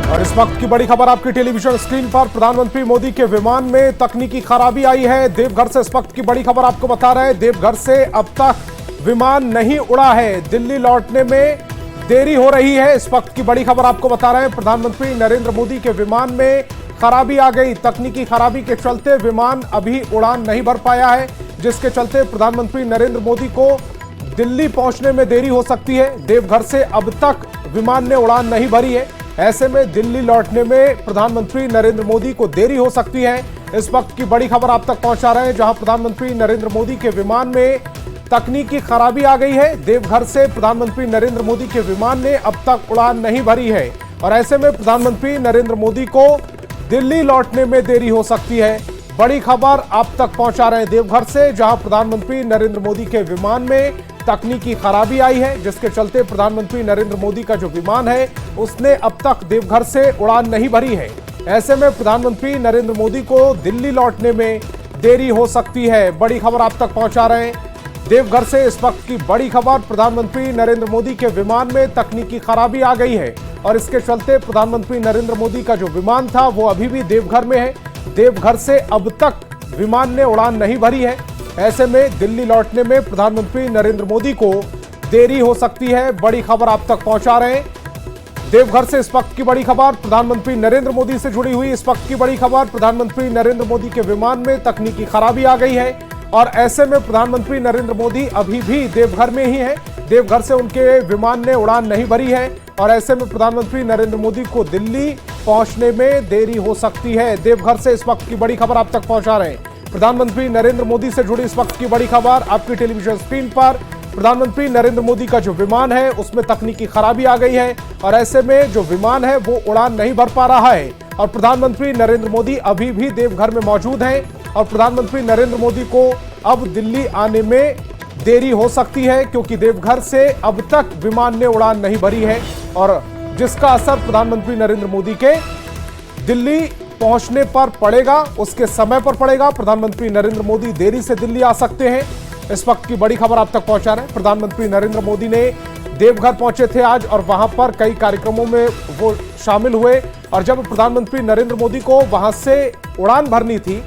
और इस वक्त की बड़ी खबर आपकी टेलीविजन स्क्रीन पर। प्रधानमंत्री मोदी के विमान में तकनीकी खराबी आई है। देवघर से इस वक्त की बड़ी खबर आपको बता रहे हैं। देवघर से अब तक विमान नहीं उड़ा है। दिल्ली लौटने में देरी हो रही है। इस वक्त की बड़ी खबर आपको बता रहे हैं। प्रधानमंत्री नरेंद्र मोदी के विमान में खराबी आ गई। तकनीकी खराबी के चलते विमान अभी उड़ान नहीं भर पाया है, जिसके चलते प्रधानमंत्री नरेंद्र मोदी को दिल्ली पहुंचने में देरी हो सकती है। देवघर से अब तक विमान ने उड़ान नहीं भरी है। ऐसे में दिल्ली लौटने में प्रधानमंत्री नरेंद्र मोदी को देरी हो सकती है। इस वक्त की बड़ी खबर आप तक पहुंचा रहे हैं, जहां प्रधानमंत्री नरेंद्र मोदी के विमान में तकनीकी खराबी आ गई है। देवघर से प्रधानमंत्री नरेंद्र मोदी के विमान ने अब तक उड़ान नहीं भरी है और ऐसे में प्रधानमंत्री नरेंद्र मोदी को दिल्ली लौटने में देरी हो सकती है। बड़ी खबर आप तक पहुंचा रहे हैं देवघर से, जहां प्रधानमंत्री नरेंद्र मोदी के विमान में तकनीकी खराबी आई है, जिसके चलते प्रधानमंत्री नरेंद्र मोदी का जो विमान है उसने अब तक देवघर से उड़ान नहीं भरी है। ऐसे में प्रधानमंत्री नरेंद्र मोदी को दिल्ली लौटने में देरी हो सकती है। बड़ी खबर आप तक पहुंचा रहे हैं देवघर से। इस वक्त की बड़ी खबर, प्रधानमंत्री नरेंद्र मोदी के विमान में तकनीकी खराबी आ गई है और इसके चलते प्रधानमंत्री नरेंद्र मोदी का जो विमान था वो अभी भी देवघर में है। देवघर से अब तक विमान ने उड़ान नहीं भरी है। ऐसे में दिल्ली लौटने में प्रधानमंत्री नरेंद्र मोदी को देरी हो सकती है। बड़ी खबर आप तक पहुंचा रहे हैं देवघर से। इस वक्त की बड़ी खबर प्रधानमंत्री नरेंद्र मोदी से जुड़ी हुई। इस वक्त की बड़ी खबर, प्रधानमंत्री नरेंद्र मोदी के विमान में तकनीकी खराबी आ गई है और ऐसे में प्रधानमंत्री नरेंद्र मोदी अभी भी देवघर में ही है। देवघर से उनके विमान ने उड़ान नहीं भरी है और ऐसे में प्रधानमंत्री नरेंद्र मोदी को दिल्ली पहुंचने में देरी हो सकती है। देवघर से इस वक्त की बड़ी खबर आप तक पहुंचा रहे हैं। प्रधानमंत्री नरेंद्र मोदी से जुड़ी इस वक्त की बड़ी खबर आपकी टेलीविजन स्क्रीन पर। प्रधानमंत्री नरेंद्र मोदी का जो विमान है उसमें तकनीकी खराबी आ गई है और ऐसे में जो विमान है वो उड़ान नहीं भर पा रहा है और प्रधानमंत्री नरेंद्र मोदी अभी भी देवघर में मौजूद हैं और प्रधानमंत्री नरेंद्र मोदी को अब दिल्ली आने में देरी हो सकती है, क्योंकि देवघर से अब तक विमान ने उड़ान नहीं भरी है और जिसका असर प्रधानमंत्री नरेंद्र मोदी के दिल्ली पहुंचने पर पड़ेगा, उसके समय पर पड़ेगा। प्रधानमंत्री नरेंद्र मोदी देरी से दिल्ली आ सकते हैं। इस वक्त की बड़ी खबर आप तक पहुंचा रहे हैं। प्रधानमंत्री नरेंद्र मोदी ने देवघर पहुंचे थे आज और वहां पर कई कार्यक्रमों में वो शामिल हुए और जब प्रधानमंत्री नरेंद्र मोदी को वहां से उड़ान भरनी थी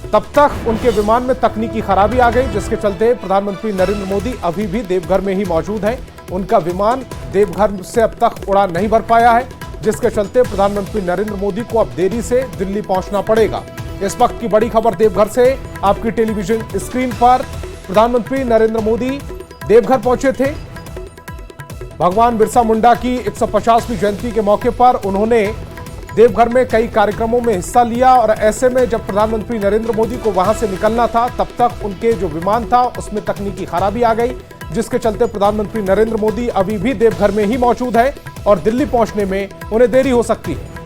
तब तक उनके विमान में तकनीकी खराबी आ गई, जिसके चलते प्रधानमंत्री नरेंद्र मोदी अभी भी देवघर में ही मौजूद हैं। उनका विमान देवघर से अब तक उड़ान नहीं भर पाया है, जिसके चलते प्रधानमंत्री नरेंद्र मोदी को अब देरी से दिल्ली पहुंचना पड़ेगा। इस वक्त की बड़ी खबर देवघर से आपकी टेलीविजन स्क्रीन पर। प्रधानमंत्री नरेंद्र मोदी देवघर पहुंचे थे। भगवान बिरसा मुंडा की 150वीं जयंती के मौके पर उन्होंने देवघर में कई कार्यक्रमों में हिस्सा लिया और ऐसे में जब प्रधानमंत्री नरेंद्र मोदी को वहां से निकलना था तब तक उनके जो विमान था उसमें तकनीकी खराबी आ गई, जिसके चलते प्रधानमंत्री नरेंद्र मोदी अभी भी देवघर में ही मौजूद है और दिल्ली पहुंचने में उन्हें देरी हो सकती है।